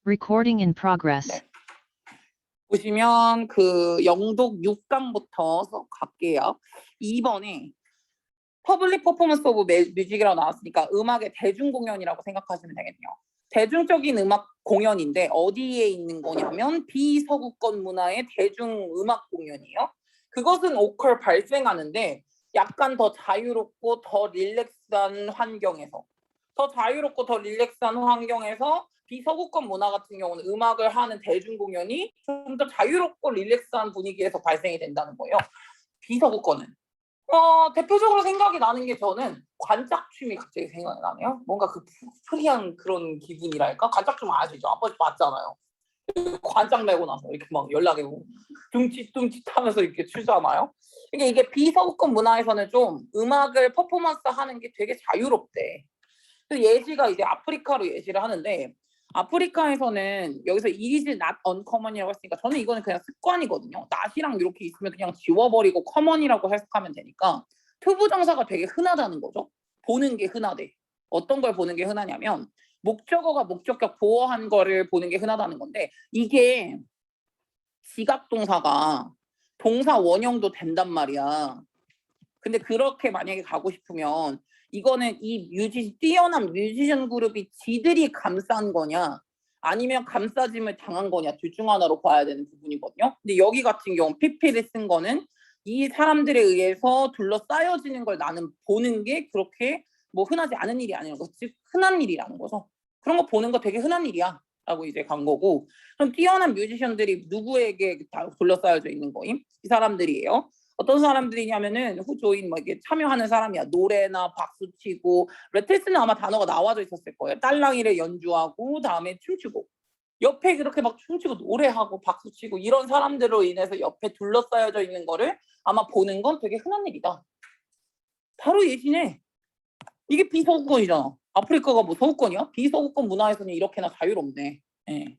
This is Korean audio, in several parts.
Recording in progress. 네. 보시면 그 영독 6강부터 갈게요. 2번에 퍼블릭 퍼포먼스 오브 뮤직이라고 나왔으니까 음악의 대중공연이라고 생각하시면 되겠네요. 대중적인 음악 공연인데 어디에 있는 거냐면 비서구권 문화의 대중음악 공연이에요. 그것은 오컬 발생하는데 약간 더 자유롭고 더 릴렉스한 환경에서 비서구권 문화 같은 경우는 음악을 하는 대중공연이 좀 더 자유롭고 릴렉스한 분위기에서 발생이 된다는 거예요. 비서구권은. 대표적으로 생각이 나는 게 저는 관짝춤이 갑자기 생각이 나네요. 뭔가 그 프리한 그런 기분이랄까? 관짝춤 아시죠? 아빠 봤잖아요. 관짝 내고 나서 이렇게 막 연락이 오고 뚱칫뚱칫하면서 이렇게 추잖아요. 이게 비서구권 문화에서는 좀 음악을 퍼포먼스 하는 게 되게 자유롭대. 그래서 예시가 이제 아프리카로 예시를 하는데 아프리카에서는 여기서 it is not uncommon이라고 했으니까 저는 이거는 그냥 습관이거든요. not이랑 이렇게 있으면 그냥 지워버리고 common이라고 해석하면 되니까 투부정사가 되게 흔하다는 거죠. 보는 게 흔하대. 어떤 걸 보는 게 흔하냐면 목적어가 목적격 보어한 거를 보는 게 흔하다는 건데 이게 지각동사가 동사 원형도 된단 말이야. 근데 그렇게 만약에 가고 싶으면 이거는 뛰어난 뮤지션 그룹이 지들이 감싼 거냐 아니면 감싸짐을 당한 거냐 둘 중 하나로 봐야 되는 부분이거든요. 근데 여기 같은 경우 PP를 쓴 거는 이 사람들에 의해서 둘러싸여지는 걸 나는 보는 게 그렇게 뭐 흔하지 않은 일이 아니라는 거, 즉 흔한 일이라는 거죠. 그런 거 보는 거 되게 흔한 일이야 라고 이제 간 거고 그럼 뛰어난 뮤지션들이 누구에게 다 둘러싸여져 있는 거임? 이 사람들이에요. 어떤 사람들이냐면은 후조인 막 이렇게 참여하는 사람이야. 노래나 박수 치고 레테스는 아마 단어가 나와져 있었을 거예요. 딸랑이를 연주하고 다음에 춤추고 옆에 그렇게 막 춤추고 노래하고 박수 치고 이런 사람들로 인해서 옆에 둘러싸여져 있는 거를 아마 보는 건 되게 흔한 일이다. 바로 예시네. 이게 비서구권이잖아. 아프리카가 뭐 서구권이야? 비서구권 문화에서는 이렇게나 자유롭네. 예.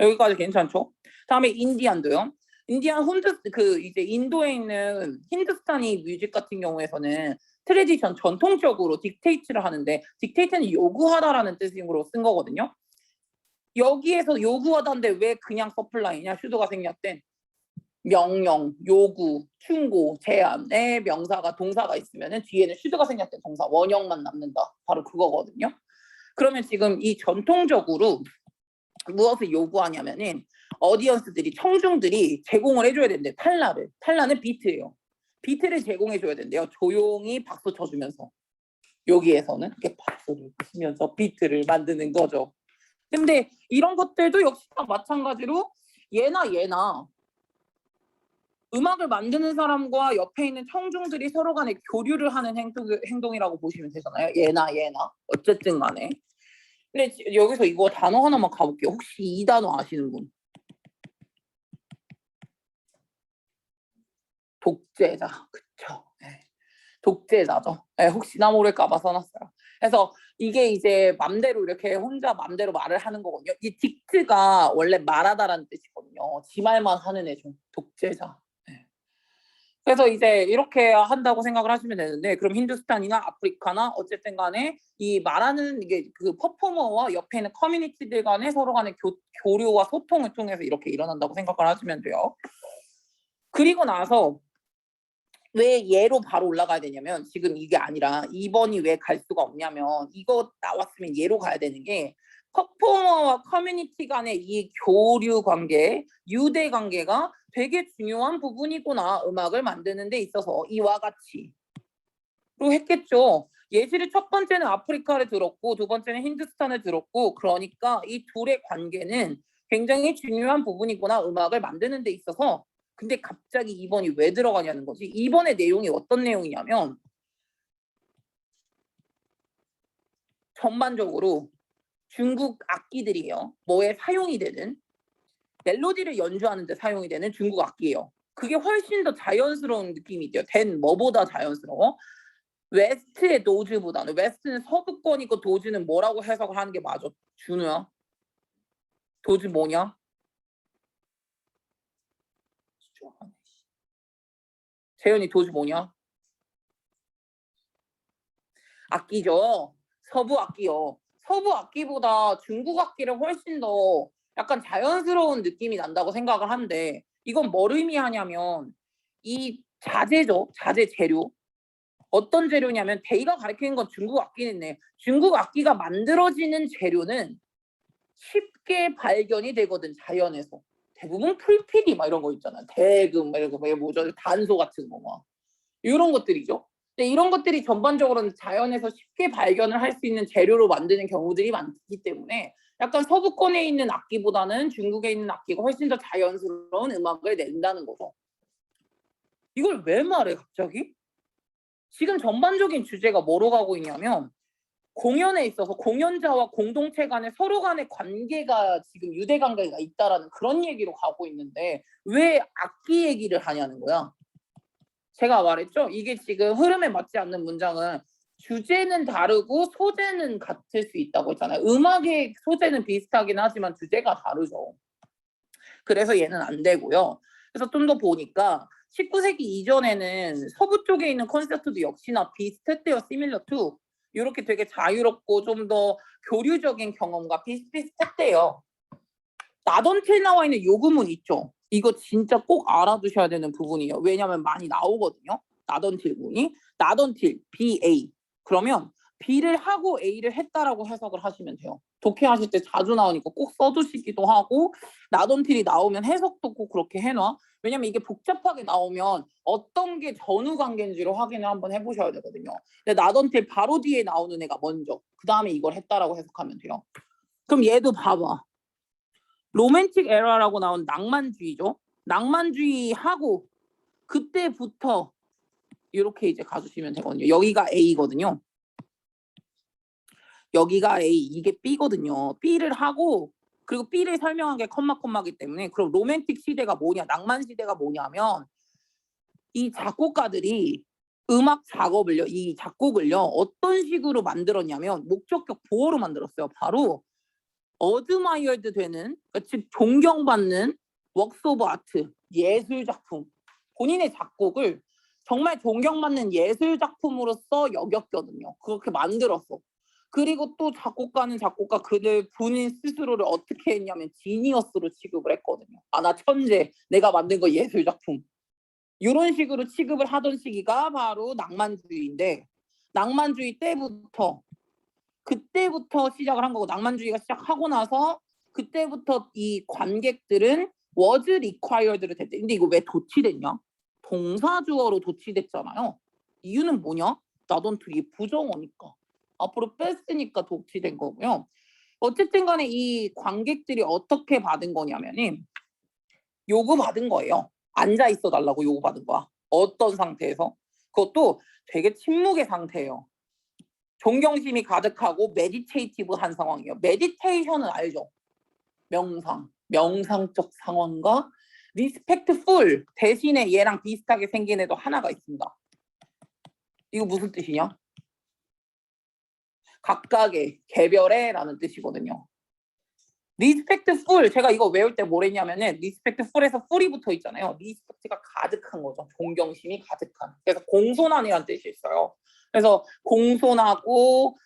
여기까지 괜찮죠? 다음에 인디안도요. 인디안 이제 인도에 있는 힌두스타니 뮤직 같은 경우에서는 트레디션 전통적으로 딕테이트를 하는데 딕테이트는 요구하다라는 뜻으로 쓴 거거든요. 여기에서 요구하다인데 왜 그냥 서플라이냐? 슈도가 생략된 명령, 요구, 충고, 제안의 명사가 동사가 있으면은 뒤에는 슈도가 생략된 동사 원형만 남는다. 바로 그거거든요. 그러면 지금 이 전통적으로 무엇을 요구하냐면은 어디언스들이 청중들이 제공을 해줘야 된대. 탈라는 비트예요. 비트를 제공해줘야 된대요. 조용히 박수 쳐주면서 여기에서는 이렇게 박수를 치면서 비트를 만드는 거죠. 근데 이런 것들도 역시 다 마찬가지로 얘나 음악을 만드는 사람과 옆에 있는 청중들이 서로 간에 교류를 하는 행동이라고 보시면 되잖아요. 얘나 어쨌든 간에. 근데 여기서 이거 단어 하나만 가볼게요. 혹시 이 단어 아시는 분? 독재자. 그쵸. 네. 독재자죠. 네, 혹시나 모를까봐 써놨어요. 그래서 이게 이제 맘대로 이렇게 혼자 맘대로 말을 하는 거거든요. 이 딕트가 원래 말하다라는 뜻이거든요. 지 말만 하는 애죠. 독재자. 네. 그래서 이제 이렇게 한다고 생각을 하시면 되는데 그럼 힌두스탄이나 아프리카나 어쨌든 간에 이 말하는 이게 그 퍼포머와 옆에 있는 커뮤니티들 간에 서로 간의 교류와 소통을 통해서 이렇게 일어난다고 생각을 하시면 돼요. 그리고 나서 왜 얘로 바로 올라가야 되냐면 지금 이게 아니라 2번이 왜 갈 수가 없냐면 이거 나왔으면 얘로 가야 되는 게 퍼포머와 커뮤니티 간의 이 교류 관계, 유대 관계가 되게 중요한 부분이구나. 음악을 만드는 데 있어서 이와 같이 로 했겠죠. 예시를 첫 번째는 아프리카를 들었고 두 번째는 힌두스탄을 들었고 그러니까 이 둘의 관계는 굉장히 중요한 부분이구나. 음악을 만드는 데 있어서. 근데 갑자기 2번이 왜 들어가냐는 거지. 2번의 내용이 어떤 내용이냐면 전반적으로 중국 악기들이에요. 뭐에 사용이 되는 멜로디를 연주하는 데 사용이 되는 중국 악기예요. 그게 훨씬 더 자연스러운 느낌이 있대요. 뭐보다 자연스러워? 웨스트의 도즈보다는 웨스트는 서구권이고 도즈는 뭐라고 해석을 하는 게 맞아? 준우야. 도즈 뭐냐? 재현이 도즈 뭐냐? 악기죠. 서부 악기요. 서부 악기보다 중국 악기를 훨씬 더 약간 자연스러운 느낌이 난다고 생각을 하는데 이건 뭘 의미하냐면 이 자재죠. 자재 재료. 어떤 재료냐면 데이가 가리키는 건 중국 악기인데 중국 악기가 만들어지는 재료는 쉽게 발견이 되거든 자연에서. 대부분 풀피리 막 이런 거 있잖아. 대금 막 이런 거 뭐죠? 단소 같은 거 막. 이런 것들이죠. 근데 이런 것들이 전반적으로는 자연에서 쉽게 발견을 할 수 있는 재료로 만드는 경우들이 많기 때문에 약간 서부권에 있는 악기보다는 중국에 있는 악기가 훨씬 더 자연스러운 음악을 낸다는 거죠. 이걸 왜 말해 갑자기? 지금 전반적인 주제가 뭐로 가고 있냐면 공연에 있어서 공연자와 공동체 간에 서로 간의 관계가 지금 유대 관계가 있다라는 그런 얘기로 가고 있는데 왜 악기 얘기를 하냐는 거야. 제가 말했죠. 이게 지금 흐름에 맞지 않는 문장은 주제는 다르고 소재는 같을 수 있다고 했잖아요. 음악의 소재는 비슷하긴 하지만 주제가 다르죠. 그래서 얘는 안 되고요. 그래서 좀 더 보니까 19세기 이전에는 서부 쪽에 있는 콘서트도 역시나 비슷했대요. similar to. 이렇게 되게 자유롭고 좀 더 교류적인 경험과 비슷비슷했대요. 나던틸 나와 있는 요금은 있죠. 이거 진짜 꼭 알아두셔야 되는 부분이에요. 왜냐하면 많이 나오거든요. 나던틸군이. 나던틸, BA. 그러면 B를 하고 A를 했다라고 해석을 하시면 돼요. 독해하실 때 자주 나오니까 꼭 써두시기도 하고 나던틸이 나오면 해석도 꼭 그렇게 해놔. 왜냐면 이게 복잡하게 나오면 어떤 게 전후 관계인지로 확인을 한번 해보셔야 되거든요. 근데 나던틸 바로 뒤에 나오는 애가 먼저. 그 다음에 이걸 했다라고 해석하면 돼요. 그럼 얘도 봐봐. 로맨틱 에라라고 나온 낭만주의죠. 낭만주의하고 그때부터 이렇게 이제 가주시면 되거든요. 여기가 A거든요. 여기가 A, 이게 B거든요. B를 하고 그리고 B를 설명한 게 컴마이기 때문에 그럼 로맨틱 시대가 뭐냐, 낭만 시대가 뭐냐면 이 작곡가들이 음악 작업을요, 이 작곡을요 어떤 식으로 만들었냐면 목적격 보어로 만들었어요. 바로 어드마이어드 되는, 그러니까 즉 존경받는 웍스 오브 아트, 예술 작품, 본인의 작곡을 정말 존경받는 예술 작품으로서 여겼거든요. 그렇게 만들었어. 그리고 또 작곡가는 작곡가 그들 본인 스스로를 어떻게 했냐면 지니어스로 취급을 했거든요. 아, 나 천재, 내가 만든 거 예술 작품. 이런 식으로 취급을 하던 시기가 바로 낭만주의인데 낭만주의 때부터 그때부터 시작을 한 거고 낭만주의가 시작하고 나서 그때부터 이 관객들은 was required로 됐대. 근데 이거 왜 도치됐냐? 동사주어로 도치됐잖아요. 이유는 뭐냐? 나돈투기 부정어니까. 앞으로 뺐으니까 도치된 거고요. 어쨌든 간에 이 관객들이 어떻게 받은 거냐면은 요구받은 거예요. 앉아 있어 달라고 요구받은 거야. 어떤 상태에서? 그것도 되게 침묵의 상태예요. 존경심이 가득하고 메디테이티브한 상황이에요. 메디테이션은 알죠? 명상적 상황과 리스펙트풀 대신에 얘랑 비슷하게 생긴 애도 하나가 있습니다. 이거 무슨 뜻이냐? 각각의 개별의라는 뜻이거든요. 리스펙트풀, 제가 이거 외울 때 뭐랬냐면은 리스펙트풀에서 풀이 붙어 있잖아요. 리스펙트가 가득한 거죠. 존경심이 가득한. 그래서 공손한이라는 뜻이 있어요. 그래서 공손하고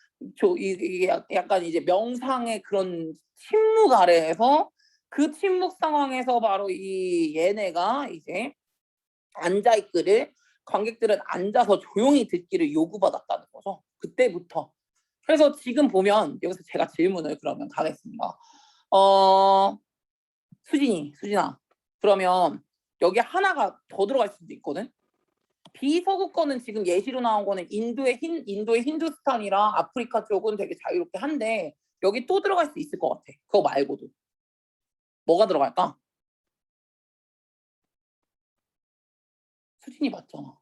이게 약간 이제 명상의 그런 침묵 아래에서 그 침묵 상황에서 바로 이 얘네가 이제 앉아 있기를 관객들은 앉아서 조용히 듣기를 요구받았다는 거죠. 그때부터. 그래서 지금 보면 여기서 제가 질문을 그러면 가겠습니다. 수진아. 그러면 여기 하나가 더 들어갈 수도 있거든. 비서구권은 지금 예시로 나온 거는 인도의 힌두스탄이랑 아프리카 쪽은 되게 자유롭게 한데 여기 또 들어갈 수 있을 것 같아. 그거 말고도. 뭐가 들어갈까? 수진이 맞잖아.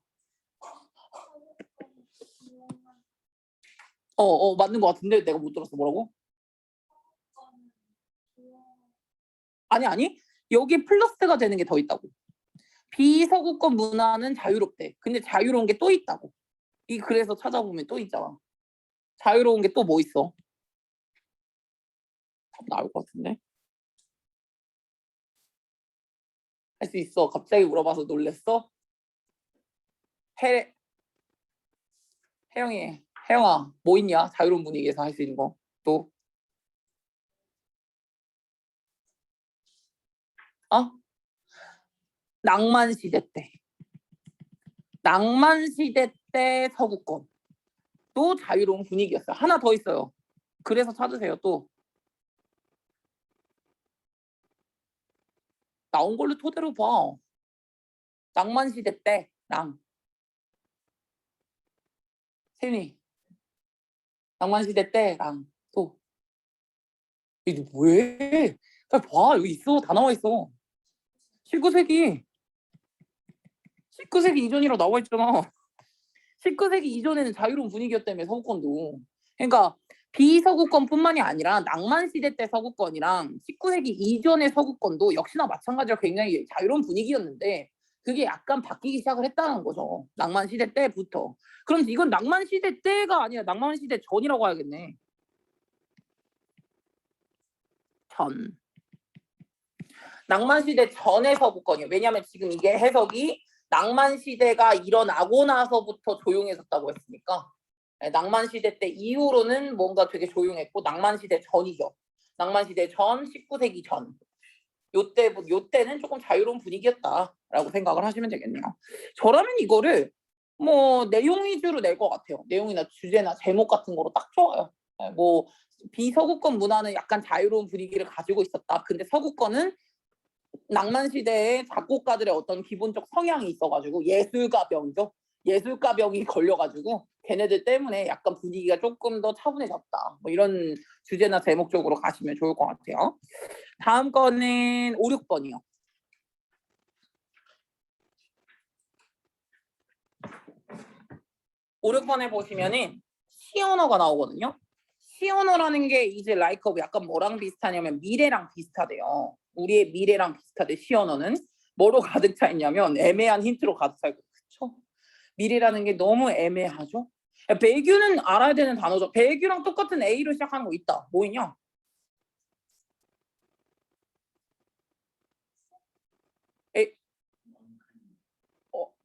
맞는 것 같은데 내가 못 들었어. 뭐라고? 아니. 여기 플러스가 되는 게 더 있다고. 비서구권 문화는 자유롭대. 근데 자유로운 게 또 있다고. 그래서 찾아보면 또 있잖아. 자유로운 게 또 뭐 있어? 답 나올 것 같은데. 할 수 있어. 갑자기 물어봐서 놀랬어? 혜영아, 뭐 있냐? 자유로운 분위기에서 할 수 있는 거. 또 어? 낭만 시대 때. 낭만 시대 때 서구권. 또 자유로운 분위기였어요. 하나 더 있어요. 그래서 찾으세요. 또 나온 걸로 토대로 봐. 낭만 시대 때랑 세윤이 낭만 시대 때랑 또 이게 왜? 봐 여기 있어. 다 나와 있어. 19세기 19세기 이전이라고 나와 있잖아. 19세기 이전에는 자유로운 분위기였다며 서구권도. 그러니까 비서구권뿐만이 아니라 낭만 시대 때 서구권이랑 19세기 이전의 서구권도 역시나 마찬가지로 굉장히 자유로운 분위기였는데 그게 약간 바뀌기 시작을 했다는 거죠. 낭만 시대 때부터. 그럼 이건 낭만 시대 때가 아니라 낭만 시대 전이라고 해야겠네. 전. 낭만 시대 전의 서구권이에요. 왜냐하면 지금 이게 해석이 낭만 시대가 일어나고 나서부터 조용해졌다고 했으니까 낭만 시대 때 이후로는 뭔가 되게 조용했고 낭만 시대 전이죠. 낭만 시대 전, 19세기 전. 요때는 조금 자유로운 분위기였다라고 생각을 하시면 되겠네요. 저라면 이거를 뭐 내용 위주로 낼 것 같아요. 내용이나 주제나 제목 같은 거로 딱 좋아요. 뭐 비서구권 문화는 약간 자유로운 분위기를 가지고 있었다. 근데 서구권은 낭만 시대의 작곡가들의 어떤 기본적 성향이 있어가지고 예술가병이죠. 예술가병이 걸려가지고 걔네들 때문에 약간 분위기가 조금 더 차분해졌다. 뭐 이런 주제나 제목 쪽으로 가시면 좋을 것 같아요. 다음 거는 5, 6번이요. 5, 6번에 보시면은 시언어가 나오거든요. 시언어라는 게 이제 라이커브 약간 뭐랑 비슷하냐면 미래랑 비슷하대요. 우리의 미래랑 비슷하대. 시언어는 뭐로 가득 차 있냐면 애매한 힌트로 가득 차 있고, 그쵸? 미래라는 게 너무 애매하죠. 배규는 알아야 되는 단어죠. 배규랑 똑같은 A로 시작하는 거 있다. 뭐 있냐? 에,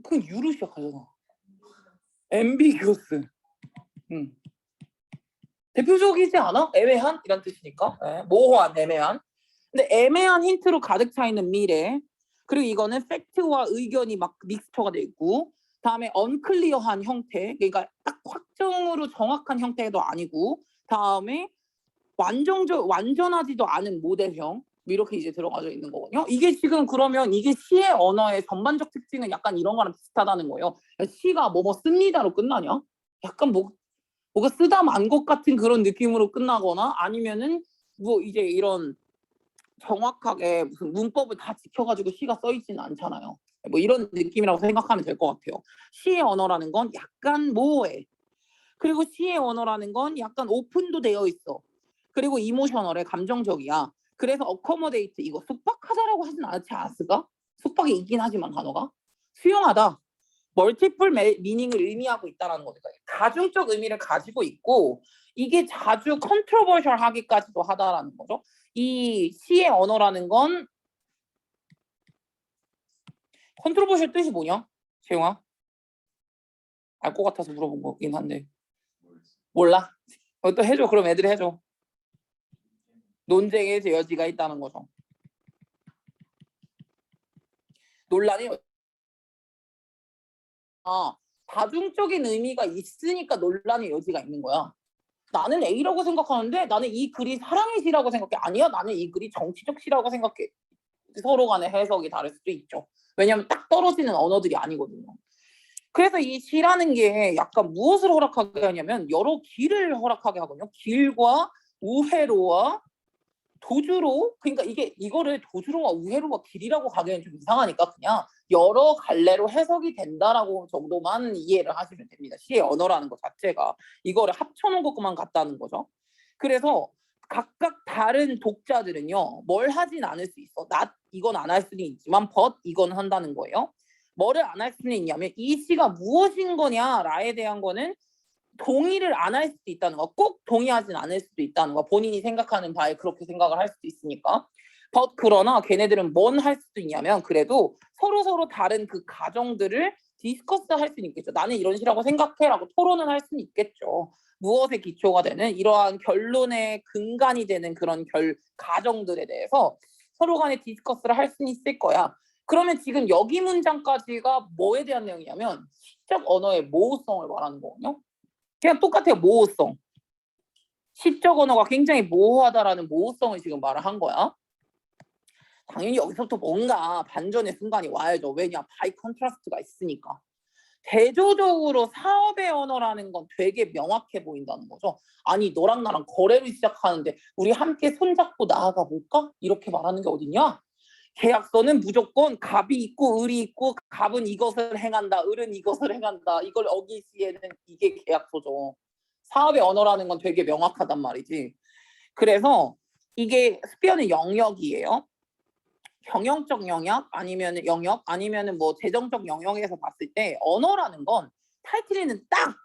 그건 U로 시작하잖아. 앰비규어스. 대표적이지 않아? 애매한? 이란 뜻이니까. 네. 모호한, 애매한. 근데 애매한 힌트로 가득 차 있는 미래. 그리고 이거는 팩트와 의견이 막 믹스처가 돼 있고, 다음에 언클리어한 형태. 그러니까 딱 확정으로 정확한 형태도 아니고, 다음에 완전하지도 않은 모델형. 이렇게 이제 들어가져 있는 거거든요. 이게 지금 그러면 이게 시의 언어의 전반적 특징은 약간 이런 거랑 비슷하다는 거예요. 시가 뭐뭐 씁니다로 끝나냐? 약간 뭐가 쓰다 만 것 같은 그런 느낌으로 끝나거나 아니면은 뭐 이제 이런 정확하게 무슨 문법을 다 지켜가지고 시가 써 있지는 않잖아요. 뭐 이런 느낌이라고 생각하면 될 것 같아요. 시의 언어라는 건 약간 모호해. 그리고 시의 언어라는 건 약간 오픈도 되어 있어. 그리고 이모셔널해, 감정적이야. 그래서 어커머데이트 이거 숙박하다라고 하진 않지 않았을까? 숙박이 있긴 하지만 단어가 수용하다. 멀티플 미닝을 의미하고 있다는 거니까 가중적 의미를 가지고 있고 이게 자주 컨트로버셜하기까지도 하다라는 거죠. 이 시의 언어라는 건 컨트로버셜 뜻이 뭐냐? 재영아? 알 것 같아서 물어본 거긴 한데 몰라? 또 해줘. 그럼 애들이 해줘. 논쟁의 여지가 있다는 거죠. 논란이 다중적인 의미가 있으니까 논란의 여지가 있는 거야. 나는 A라고 생각하는데 나는 이 글이 사랑의 시라고 생각해. 아니야, 나는 이 글이 정치적 시라고 생각해. 서로 간의 해석이 다를 수도 있죠. 왜냐하면 딱 떨어지는 언어들이 아니거든요. 그래서 이 시라는 게 약간 무엇을 허락하게 하냐면 여러 길을 허락하게 하거든요. 길과 우회로와 도주로, 그러니까 이거를 도주로와 우회로와 길이라고 가기에는 좀 이상하니까 그냥 여러 갈래로 해석이 된다라고 정도만 이해를 하시면 됩니다. 시의 언어라는 것 자체가 이거를 합쳐놓은 것만 같다는 거죠. 그래서 각각 다른 독자들은요, 뭘 하진 않을 수 있어. 이건 안 할 수는 있지만 but 이건 한다는 거예요. 뭐를 안 할 수는 있냐면 이 시가 무엇인 거냐라에 대한 거는 동의를 안 할 수도 있다는 거, 꼭 동의하진 않을 수도 있다는 거, 본인이 생각하는 바에 그렇게 생각을 할 수도 있으니까. but 그러나 걔네들은 뭔 할 수도 있냐면 그래도 서로 다른 그 가정들을 디스커스 할 수는 있겠죠. 나는 이런 시라고 생각해라고 토론은 할 수는 있겠죠. 무엇에 기초가 되는 이러한 결론의 근간이 되는 그런 가정들에 대해서 서로 간에 디스커스를 할 수는 있을 거야. 그러면 지금 여기 문장까지가 뭐에 대한 내용이냐면 시적 언어의 모호성을 말하는 거거든요. 그냥 똑같아요. 모호성. 시적 언어가 굉장히 모호하다라는 모호성을 지금 말을 한 거야. 당연히 여기서부터 뭔가 반전의 순간이 와야죠. 왜냐? 바이 컨트라스트가 있으니까. 대조적으로 사업의 언어라는 건 되게 명확해 보인다는 거죠. 아니 너랑 나랑 거래를 시작하는데 우리 함께 손잡고 나아가 볼까? 이렇게 말하는 게 어딨냐? 계약서는 무조건 갑이 있고 을이 있고 갑은 이것을 행한다. 을은 이것을 행한다. 이걸 어길 시에는 이게 계약서죠. 사업의 언어라는 건 되게 명확하단 말이지. 그래서 이게 스피어는 영역이에요. 경영적 영역 아니면은 뭐 재정적 영역에서 봤을 때 언어라는 건 타이틀에는 딱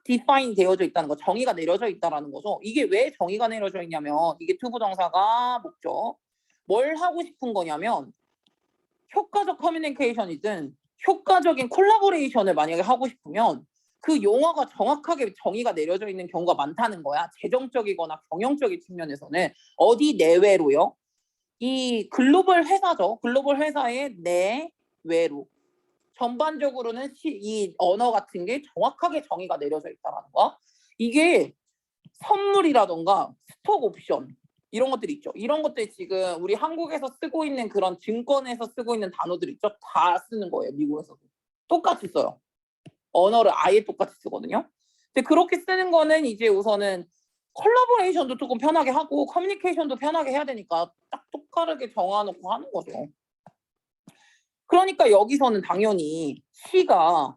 디파인 되어져 있다는 거, 정의가 내려져 있다라는 거죠. 이게 왜 정의가 내려져 있냐면 이게 투부정사가 목적. 뭘 하고 싶은 거냐면 효과적 커뮤니케이션이든 효과적인 콜라보레이션을 만약에 하고 싶으면 그 용어가 정확하게 정의가 내려져 있는 경우가 많다는 거야. 재정적이거나 경영적인 측면에서는 어디 내외로요? 이 글로벌 회사죠. 글로벌 회사의 내외로. 전반적으로는 이 언어 같은 게 정확하게 정의가 내려져 있다는 거. 이게 선물이라던가 스톡 옵션 이런 것들이 있죠. 이런 것들 지금 우리 한국에서 쓰고 있는 그런 증권에서 쓰고 있는 단어들 있죠. 다 쓰는 거예요. 미국에서도. 똑같이 써요. 언어를 아예 똑같이 쓰거든요. 근데 그렇게 쓰는 거는 이제 우선은 콜라보레이션도 조금 편하게 하고 커뮤니케이션도 편하게 해야 되니까 딱 똑같게 정해놓고 하는 거죠. 그러니까 여기서는 당연히 시가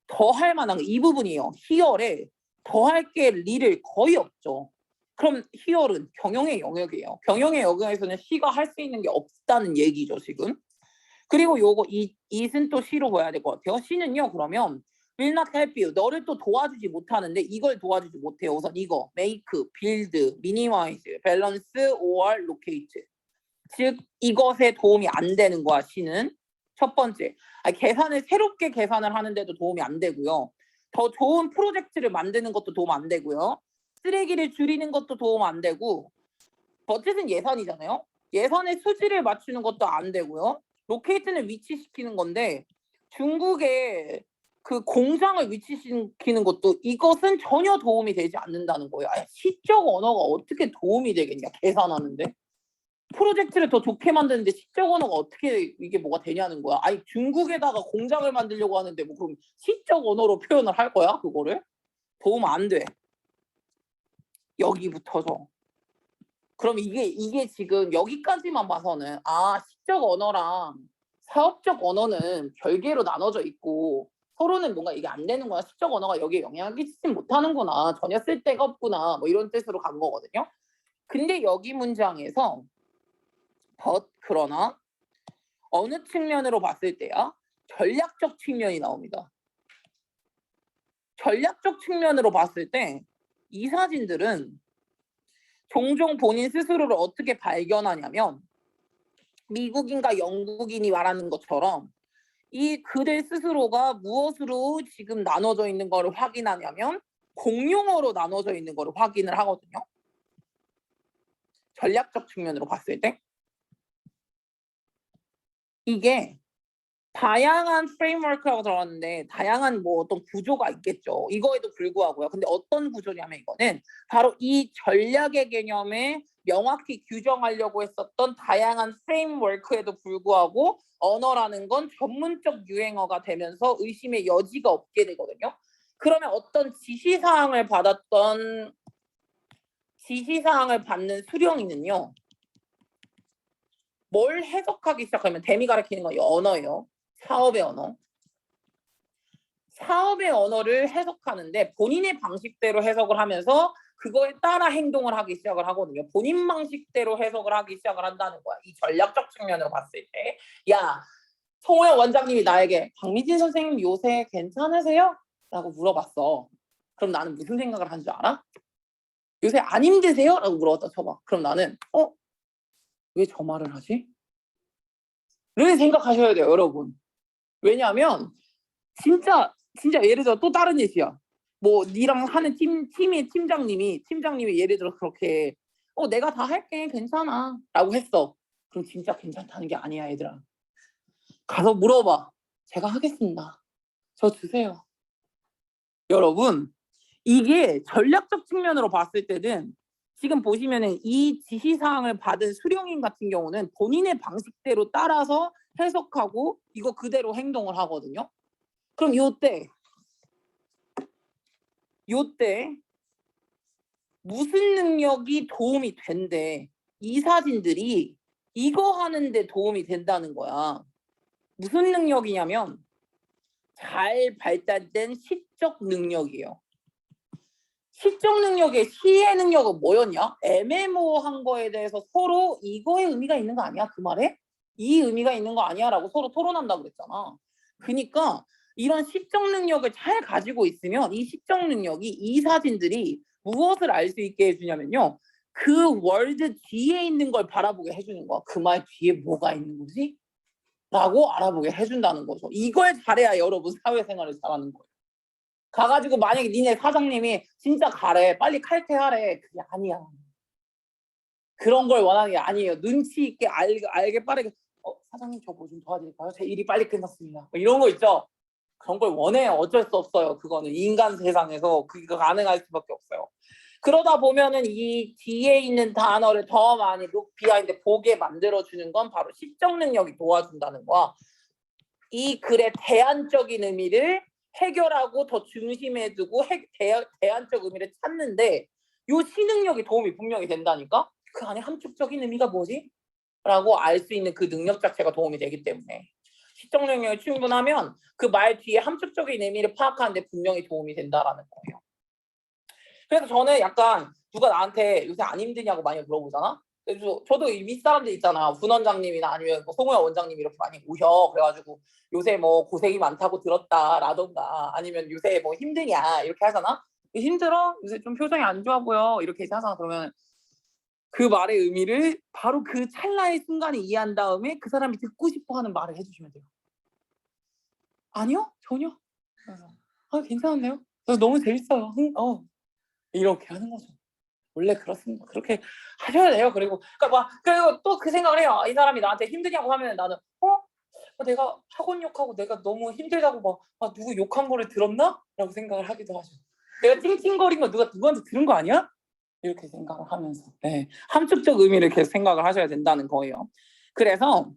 더 할 만한 이 부분이에요. 희열에 더할 게 리를 거의 없죠. 그럼 희열은 경영의 영역이에요. 경영의 영역에서는 시가 할 수 있는 게 없다는 얘기죠, 지금. 그리고 요거 it은 또 시로 봐야 될 것 같아요. 시는요, 그러면 will not help you. 너를 또 도와주지 못하는데 이걸 도와주지 못해요. 우선 이거 make, build, minimize, balance, or locate. 즉 이것에 도움이 안 되는 거야. 시는 첫 번째. 계산을 새롭게 계산을 하는데도 도움이 안 되고요. 더 좋은 프로젝트를 만드는 것도 도움 안 되고요. 쓰레기를 줄이는 것도 도움 안 되고 버젯은 예산이잖아요. 예산의 수지를 맞추는 것도 안 되고요. 로케이트는 위치시키는 건데 중국에 그 공장을 위치시키는 것도 이것은 전혀 도움이 되지 않는다는 거예요. 시적 언어가 어떻게 도움이 되겠냐, 계산하는데. 프로젝트를 더 좋게 만드는데 시적 언어가 어떻게 이게 뭐가 되냐는 거야. 아니 중국에다가 공장을 만들려고 하는데 뭐 그럼 시적 언어로 표현을 할 거야, 그거를? 도움 안 돼. 여기부터죠. 그럼 이게 지금 여기까지만 봐서는 시적 언어랑 사업적 언어는 별개로 나눠져 있고 서로는 뭔가 이게 안 되는 거야. 시적 언어가 여기에 영향을 끼치지 못하는구나. 전혀 쓸데가 없구나. 뭐 이런 뜻으로 간 거거든요. 근데 여기 문장에서 그러나 어느 측면으로 봤을 때야? 전략적 측면이 나옵니다. 전략적 측면으로 봤을 때 이 사진들은 종종 본인 스스로를 어떻게 발견하냐면 미국인과 영국인이 말하는 것처럼 이 그들 스스로가 무엇으로 지금 나눠져 있는 거를 확인하냐면 공용어로 나눠져 있는 거를 확인을 하거든요. 전략적 측면으로 봤을 때 이게 다양한 프레임워크라고 들었는데 다양한 뭐 어떤 구조가 있겠죠. 이거에도 불구하고요. 근데 어떤 구조냐면 이거는 바로 이 전략의 개념에 명확히 규정하려고 했었던 다양한 프레임워크에도 불구하고 언어라는 건 전문적 유행어가 되면서 의심의 여지가 없게 되거든요. 그러면 어떤 지시사항을 받는 수령이는요. 뭘 해석하기 시작하면 댐이 가리키는 건 언어예요. 사업의 언어. 사업의 언어를 해석하는데 본인의 방식대로 해석을 하면서 그거에 따라 행동을 하기 시작을 하거든요. 본인 방식대로 해석을 하기 시작을 한다는 거야. 이 전략적 측면으로 봤을 때. 야, 송호영 원장님이 나에게 박미진 선생님 요새 괜찮으세요? 라고 물어봤어. 그럼 나는 무슨 생각을 한 줄 알아? 요새 안 힘드세요? 라고 물어봤다 쳐봐. 그럼 나는 왜 저 말을 하지? 를 생각하셔야 돼요, 여러분. 왜냐하면 진짜 예를 들어 또 다른 예시야. 뭐 니랑 하는 팀의 팀장님이 예를 들어 그렇게 내가 다 할게 괜찮아 라고 했어. 그럼 진짜 괜찮다는 게 아니야 얘들아. 가서 물어봐. 제가 하겠습니다. 저 주세요. 여러분 이게 전략적 측면으로 봤을 때는 지금 보시면은 이 지시사항을 받은 수령인 같은 경우는 본인의 방식대로 따라서 해석하고 이거 그대로 행동을 하거든요. 그럼 요때 무슨 능력이 도움이 된대. 이 사진들이 이거 하는데 도움이 된다는 거야. 무슨 능력이냐면 잘 발달된 시적 능력이에요. 시적 능력의 시의 능력은 뭐였냐? 애매모호한 거에 대해서 서로 이거의 의미가 있는 거 아니야? 그 말에? 이 의미가 있는 거 아니야? 라고 서로 토론한다고 그랬잖아. 그러니까 이런 시적 능력을 잘 가지고 있으면 이 시적 능력이 이 사진들이 무엇을 알 수 있게 해주냐면요. 그 월드 뒤에 있는 걸 바라보게 해주는 거야. 그 말 뒤에 뭐가 있는 거지? 라고 알아보게 해준다는 거죠. 이걸 잘해야 여러분 사회생활을 잘하는 거예요. 가가지고 만약에 니네 사장님이 진짜 가래 빨리 칼퇴하래 그게 아니야. 그런 걸 원하는 게 아니에요. 눈치 있게 알게 빠르게 사장님 저 뭐 좀 도와드릴까요? 제 일이 빨리 끝났습니다. 뭐 이런 거 있죠. 그런 걸 원해요. 어쩔 수 없어요. 그거는 인간 세상에서 그게 가능할 수밖에 없어요. 그러다 보면은 이 뒤에 있는 단어를 더 많이 look behind 보게 만들어주는 건 바로 시적 능력이 도와준다는 거야. 이 글의 대안적인 의미를 해결하고 더 중심에 두고 대안적 의미를 찾는데 요 시능력이 도움이 분명히 된다니까? 그 안에 함축적인 의미가 뭐지? 라고 알 수 있는 그 능력 자체가 도움이 되기 때문에 시적 능력이 충분하면 그 말 뒤에 함축적인 의미를 파악하는 데 분명히 도움이 된다라는 거예요. 그래서 저는 약간 누가 나한테 요새 안 힘드냐고 많이 물어보잖아? 그래서 저도 이 윗사람들 있잖아. 분원장님이나 아니면 뭐 송우야 원장님 이렇게 많이 오셔. 그래가지고 요새 뭐 고생이 많다고 들었다라던가 아니면 요새 뭐 힘드냐 이렇게 하잖아. 힘들어? 요새 좀 표정이 안 좋아 보여. 이렇게 하잖아. 그러면 그 말의 의미를 바로 그 찰나의 순간에 이해한 다음에 그 사람이 듣고 싶어하는 말을 해주시면 돼요. 아니요? 전혀? 괜찮은데요? 너무 재밌어요. 이렇게 하는 거죠. 원래 그렇습니다. 그렇게 하셔야 돼요. 그리고 그리고 또 그 생각을 해요. 이 사람이 나한테 힘드냐고 하면 나는 내가 학원 욕하고 내가 너무 힘들다고 누구 욕한 거를 들었나? 라고 생각을 하기도 하죠. 내가 찡찡거린 거 누구한테 들은 거 아니야? 이렇게 생각을 하면서 함축적 의미를 계속 생각을 하셔야 된다는 거예요. 그래서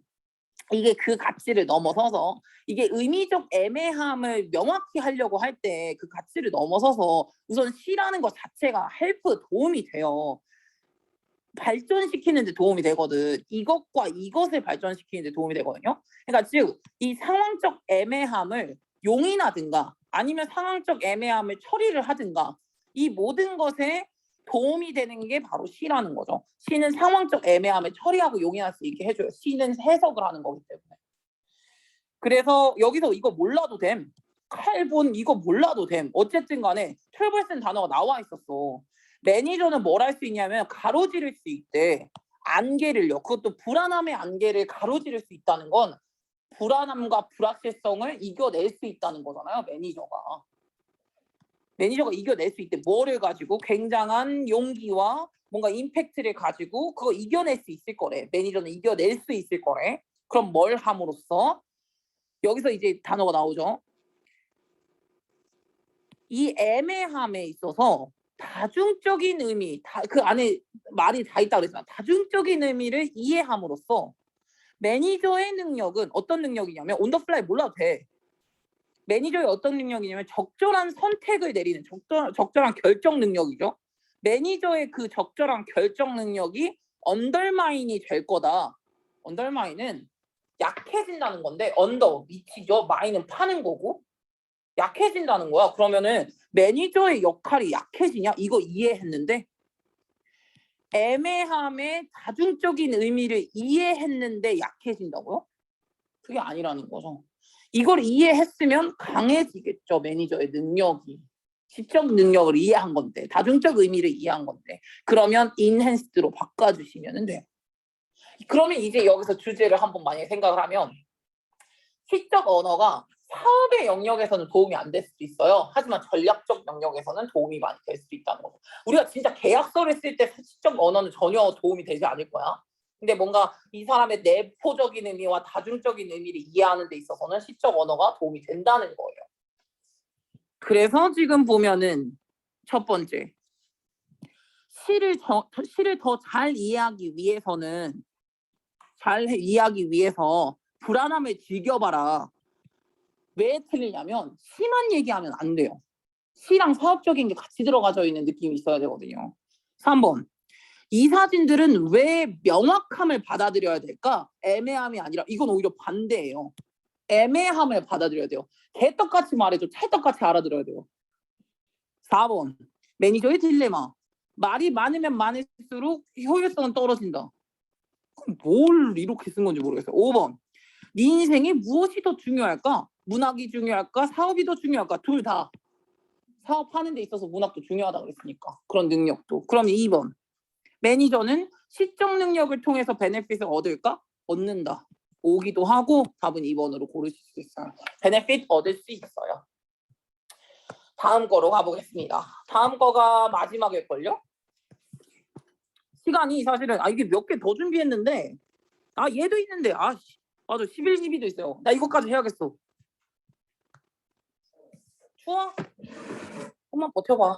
이게 그 가치를 넘어서서 이게 의미적 애매함을 명확히 하려고 할 때 그 가치를 넘어서서 우선 시라는 것 자체가 도움이 돼요. 발전시키는 데 도움이 되거든. 이것과 이것을 발전시키는 데 도움이 되거든요. 그러니까 즉 이 상황적 애매함을 용인하든가 아니면 상황적 애매함을 처리를 하든가 이 모든 것에 도움이 되는 게 바로 시라는 거죠. 시는 상황적 애매함을 처리하고 용인할 수 있게 해줘요. 시는 해석을 하는 거기 때문에. 그래서 여기서 이거 몰라도 됨. 칼본 이거 몰라도 됨. 어쨌든 간에 툴벌슨 단어가 나와 있었어. 매니저는 뭘 할 수 있냐면 가로지를 수 있대. 안개를요. 그것도 불안함의 안개를 가로지를 수 있다는 건 불안함과 불확실성을 이겨낼 수 있다는 거잖아요. 매니저가 이겨낼 수 있대. 뭐를 가지고? 굉장한 용기와 뭔가 임팩트를 가지고 그거 이겨낼 수 있을 거래. 매니저는 이겨낼 수 있을 거래. 그럼 뭘 함으로써? 여기서 이제 단어가 나오죠. 이 애매함에 있어서 다중적인 의미, 그 안에 말이 다 있다고 그랬잖아. 다중적인 의미를 이해함으로써 매니저의 능력은 어떤 능력이냐면 온 더 플라이 몰라도 돼. 매니저의 어떤 능력이냐면 적절한 선택을 내리는 적절한 결정 능력이죠. 매니저의 그 적절한 결정 능력이 언더마인이 될 거다. 언더마인은 약해진다는 건데 언더 밑이죠. 마인은 파는 거고 약해진다는 거야. 그러면은 매니저의 역할이 약해지냐? 이거 이해했는데 애매함의 다중적인 의미를 이해했는데 약해진다고요? 그게 아니라는 거죠. 이걸 이해했으면 강해지겠죠. 매니저의 능력이. 시적 능력을 이해한 건데 다중적 의미를 이해한 건데 그러면 인핸스드로 바꿔주시면 돼요. 그러면 이제 여기서 주제를 한번 만약에 생각을 하면 시적 언어가 사업의 영역에서는 도움이 안 될 수도 있어요. 하지만 전략적 영역에서는 도움이 많이 될 수도 있다는 거죠. 우리가 진짜 계약서를 쓸 때 시적 언어는 전혀 도움이 되지 않을 거야. 근데 뭔가 이 사람의 내포적인 의미와 다중적인 의미를 이해하는 데 있어서는 시적 언어가 도움이 된다는 거예요. 그래서 지금 보면은 첫 번째, 시를 더 잘 이해하기 위해서 불안함을 즐겨봐라. 왜 틀리냐면 시만 얘기하면 안 돼요. 시랑 사업적인 게 같이 들어가져 있는 느낌이 있어야 되거든요. 3번. 이 사진들은 왜 명확함을 받아들여야 될까? 애매함이 아니라 이건 오히려 반대예요. 애매함을 받아들여야 돼요. 개떡같이 말해줘. 찰떡같이 알아들어야 돼요. 4번. 매니저의 딜레마. 말이 많으면 많을수록 효율성은 떨어진다. 뭘 이렇게 쓴 건지 모르겠어요. 5번. 네 인생에 무엇이 더 중요할까? 문학이 중요할까? 사업이 더 중요할까? 둘 다. 사업하는 데 있어서 문학도 중요하다고 그랬으니까. 그런 능력도. 그럼 2번. 매니저는 시적 능력을 통해서 베네핏을 얻을까? 얻는다. 오기도 하고 답은 2번으로 고르실 수 있어요. 베네핏 얻을 수 있어요. 다음 거로 가보겠습니다. 다음 거가 마지막일걸요? 시간이 사실은 이게 몇 개 더 준비했는데 얘도 있는데 맞아 11, 12도 있어요. 나 이거까지 해야겠어. 추워? 조금만 버텨봐.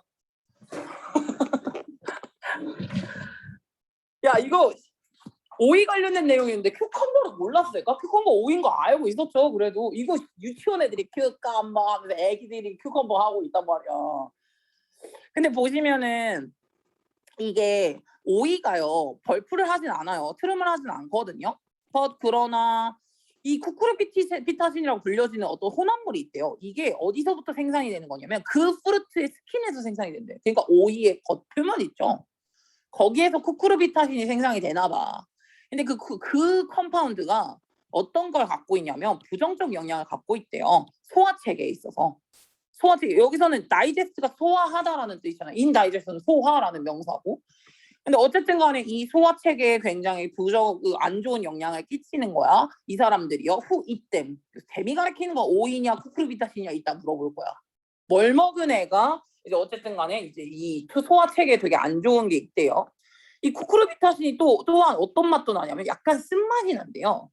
야 이거 오이 관련된 내용인데 큐컴버를 몰랐어요. 큐컴버 오이인 거 알고 있었죠. 그래도 이거 유치원 애들이 큐컴버 하면서 애기들이 큐컴버 하고 있단 말이야. 근데 보시면은 이게 오이가요 벌프를 하진 않아요. 트름을 하진 않거든요. 그러나 이 쿠쿠르피타신이라고 불려지는 어떤 혼합물이 있대요. 이게 어디서부터 생산이 되는 거냐면 그 프루트의 스킨에서 생산이 된대요. 그러니까 오이의 겉표면 있죠. 거기에서 쿠쿠르비타신이 생산이 되나 봐. 근데 그 컴파운드가 어떤 걸 갖고 있냐면 부정적 영향을 갖고 있대요. 소화체계에 있어서. 소화체계 여기서는 다이제스트가 소화하다라는 뜻이잖아요. 인다이제스트는 소화라는 명사고. 근데 어쨌든 간에 이 소화체계에 굉장히 안 좋은 영향을 끼치는 거야. 이 사람들이요. 이댐. 댐이 가리키는 거 오이냐 쿠쿠르비타신이냐 이따 물어볼 거야. 뭘 먹은 애가 이제 어쨌든 간에 이제 이 소화체계에 되게 안 좋은 게 있대요. 이 쿠쿠르비타신이 또한 어떤 맛도 나냐면 약간 쓴맛이 난대요.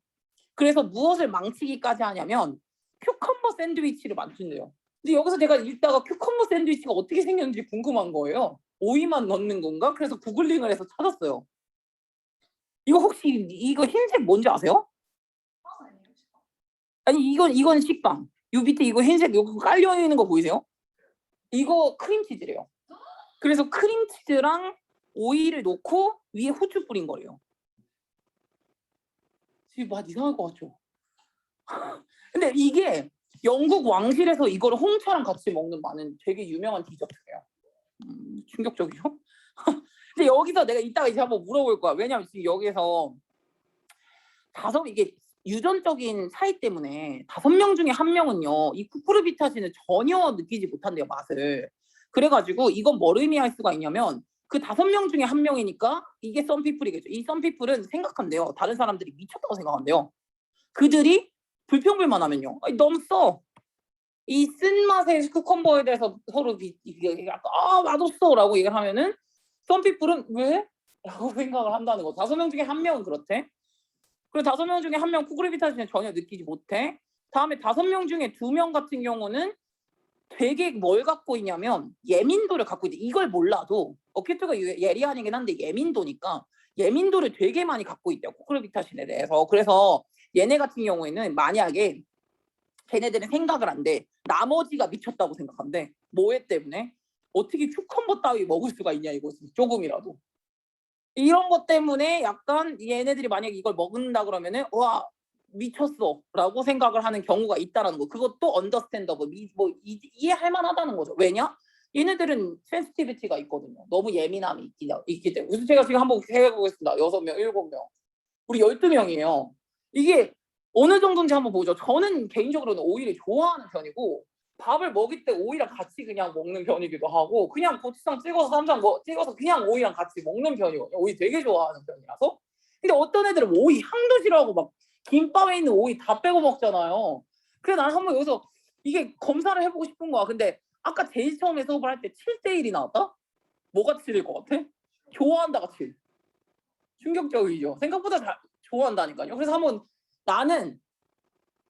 그래서 무엇을 망치기까지 하냐면 큐컴버 샌드위치를 만든대요. 근데 여기서 제가 읽다가 큐컴버 샌드위치가 어떻게 생겼는지 궁금한 거예요. 오이만 넣는 건가? 그래서 구글링을 해서 찾았어요. 이거 혹시 이거 흰색 뭔지 아세요? 아니 이건 식빵. 요 밑에 이거 흰색 요거 깔려 있는 거 보이세요? 이거 크림치즈래요. 그래서 크림치즈랑 오이를 넣고 위에 후추 뿌린 거래요. 지금 맛 이상할 것 같죠? 근데 이게 영국 왕실에서 이거를 홍차랑 같이 먹는 많은 되게 유명한 디저트예요. 충격적이죠? 근데 여기서 내가 이따가 이제 한번 물어볼 거야. 왜냐면 지금 여기서 이게 유전적인 차이 때문에 5명 중에 1명은요 이 쿠쿠르비타신을 전혀 느끼지 못한대요, 맛을. 그래가지고 이건 뭘 의미할 수가 있냐면 그 5명 중에 1명이니까 이게 썬피플이겠죠. 이 썬피플은 생각한대요. 다른 사람들이 미쳤다고 생각한대요. 그들이 불평불만하면요. 너무 써. 이 쓴맛의 쿠컴버에 대해서 서로 맛없어 라고 얘기를 하면은 썬피플은 왜? 라고 생각을 한다는 거. 5명 중에 1명은 그렇대. 그리고 5명 중에 1명 쿠쿠르비타신을 전혀 느끼지 못해. 다음에 5명 중에 2명 같은 경우는 되게 뭘 갖고 있냐면 예민도를 갖고 있대. 이걸 몰라도 어깨트가 예리한이긴 한데 예민도니까 예민도를 되게 많이 갖고 있대요. 쿠쿠르비타신에 대해서. 그래서 얘네 같은 경우에는 만약에 걔네들은 생각을 안 돼. 나머지가 미쳤다고 생각한대. 뭐에 때문에? 어떻게 큐컴버 따위 먹을 수가 있냐 이거지. 조금이라도. 이런 것 때문에 약간 얘네들이 만약에 이걸 먹는다 그러면은 와 미쳤어 라고 생각을 하는 경우가 있다라는 거. 그것도 언더스탠더블 이해할 만하다는 거죠. 왜냐? 얘네들은 센시티비티가 있거든요. 너무 예민함이 있기 때문에. 그래서 제가 지금 한번 해보겠습니다. 6명, 7명. 우리 12명이에요. 이게 어느 정도인지 한번 보죠. 저는 개인적으로는 오이를 좋아하는 편이고 밥을 먹을 때 오이랑 같이 그냥 먹는 편이기도 하고 그냥 고추장 찍어서 쌈장 찍어서 그냥 오이랑 같이 먹는 편이거든요. 오이 되게 좋아하는 편이라서. 근데 어떤 애들은 오이 향도 싫어하고 막 김밥에 있는 오이 다 빼고 먹잖아요. 그래서 나는 한번 여기서 이게 검사를 해보고 싶은 거야. 근데 아까 제일 처음에 수업을 할 때 7대1이 나왔다? 뭐가 7일 것 같아? 좋아한다가 7. 충격적이죠. 생각보다 좋아한다니까요. 그래서 한번 나는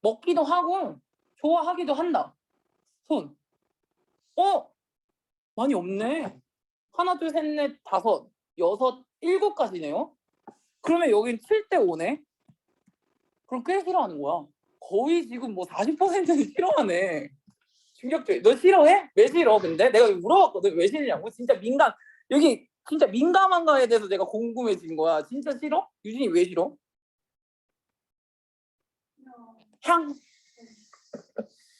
먹기도 하고 좋아하기도 한다. 손. 많이 없네. 하나, 둘, 셋, 넷, 다섯, 여섯, 일곱까지네요. 그러면 여긴 7대5네. 그럼 꽤 싫어하는 거야. 거의 지금 뭐 40%는 싫어하네. 충격적이. 너 싫어해? 왜 싫어? 근데 내가 물어봤거든. 왜 싫냐고. 진짜 여기 진짜 민감한 거에 대해서 내가 궁금해진 거야. 진짜 싫어? 유진이 왜 싫어? 향.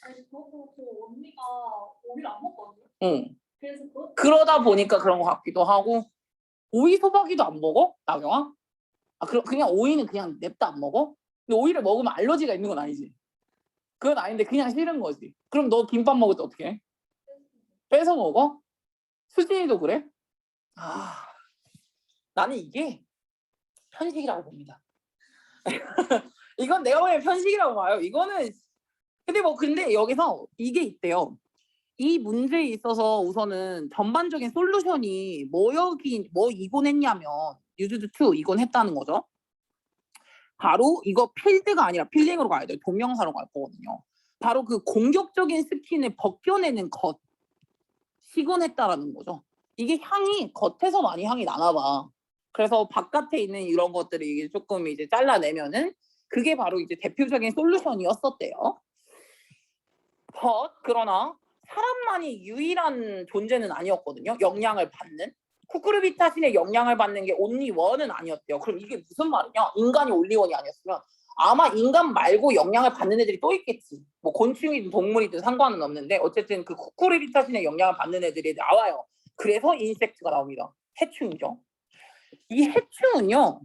아니 그것도 그 언니가 오이를 안 먹거든요. 응. 그래서 그러다 보니까 그런 거 같기도 하고. 오이 소박이도 안 먹어? 나경아? 그냥 오이는 그냥 냅다 안 먹어? 근데 오이를 먹으면 알러지가 있는 건 아니지. 그건 아닌데 그냥 싫은 거지. 그럼 너 김밥 먹을 때 어떻게 해? 뺏어 먹어? 수진이도 그래? 나는 이게 편식이라고 봅니다. 이건 내가 보기엔 편식이라고 봐요. 이거는 근데 여기서 이게 있대요. 이 문제에 있어서 우선은 전반적인 솔루션이 이곤 했냐면 유즈드 2 이곤 했다는 거죠. 바로 이거 필드가 아니라 필링으로 가야 돼요. 동명사로 갈 거거든요. 바로 그 공격적인 스킨을 벗겨내는 것 시곤했다라는 거죠. 이게 향이 겉에서 많이 향이 나나 봐. 그래서 바깥에 있는 이런 것들이 조금 이제 잘라내면은 그게 바로 이제 대표적인 솔루션이었었대요. 그러나 사람만이 유일한 존재는 아니었거든요. 영향을 받는. 쿠쿠르비타신의 영향을 받는 게 온리원은 아니었대요. 그럼 이게 무슨 말이냐? 인간이 온리원이 아니었으면 아마 인간 말고 영향을 받는 애들이 또 있겠지. 뭐 곤충이든 동물이든 상관은 없는데 어쨌든 그 쿠쿠르비타신의 영향을 받는 애들이 나와요. 그래서 인섹트가 나옵니다. 해충이죠. 이 해충은요.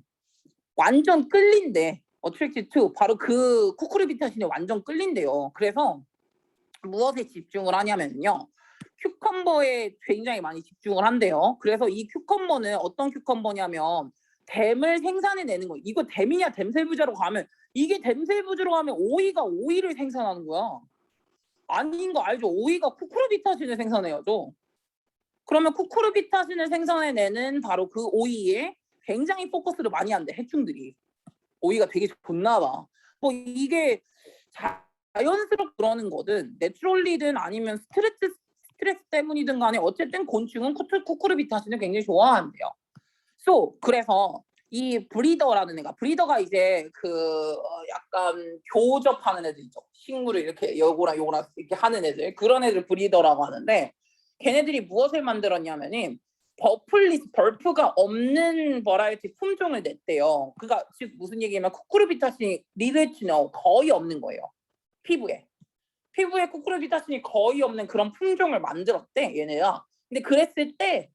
완전 끌린대. 어트랙티드 2 바로 그 쿠쿠르비타신에 완전 끌린대요. 그래서 무엇에 집중을 하냐면요. 큐컴버에 굉장히 많이 집중을 한대요. 그래서 이 큐컴버는 어떤 큐컴버냐면 댐을 생산해내는 거예요. 이거 댐이냐 댐셀부자로 가면 이게 댐셀부자로 가면 오이가 오이를 생산하는 거야. 아닌 거 알죠? 오이가 쿠쿠르비타신을 생산해야죠. 그러면 쿠쿠르비타신을 생산해내는 바로 그 오이에 굉장히 포커스를 많이 한대 해충들이. 오이가 되게 좋나 봐. 뭐 이게 자연스럽게 그러는 거든 내추럴리든 아니면 스트레스 때문이든 간에 어쨌든 곤충은 쿠쿠르비타신을 굉장히 좋아한대요. 그래서 이 브리더가 이제 약간 교접하는 애들 있죠. 식물을 이렇게 요거랑 이렇게 하는 애들 그런 애들 브리더라고 하는데 걔네들이 무엇을 만들었냐면은 벌프가 없는 버라이티 품종을 냈대요. 그러니까 즉 무슨 얘기냐면 쿠쿠르비타신이 리레치노 거의 없는 거예요. 피부에 쿠쿠르비타신이 거의 없는 그런 품종을 만들었대 얘네가. 근데 그랬을 때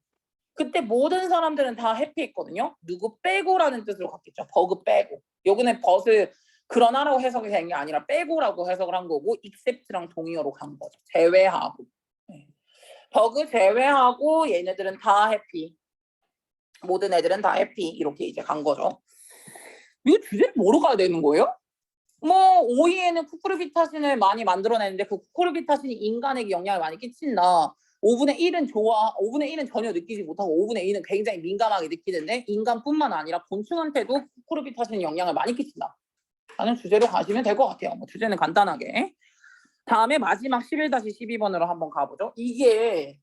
그때 모든 사람들은 다 해피했거든요. 누구 빼고라는 뜻으로 갔겠죠. 버그 빼고. 여기는 벗을 그러나라고 해석이 된 게 아니라 빼고라고 해석을 한 거고 except랑 동의어로 간 거죠. 제외하고. 버그 제외하고 얘네들은 다 해피. 모든 애들은 다 해피. 이렇게 이제 간 거죠. 이거 주제를 뭐로 가야 되는 거예요? 뭐 오이에는 쿠쿠르비타신을 많이 만들어내는데 그 쿠쿠르비타신이 인간에게 영향을 많이 끼친다. 5분의 1은 좋아, 5분의 1은 전혀 느끼지 못하고 5분의 2는 굉장히 민감하게 느끼는데 인간뿐만 아니라 곤충한테도 쿠쿠르비타신 영향을 많이 끼친다. 라는 주제로 가시면 될 것 같아요. 뭐 주제는 간단하게. 다음에 마지막 11-12번으로 한번 가보죠. 이게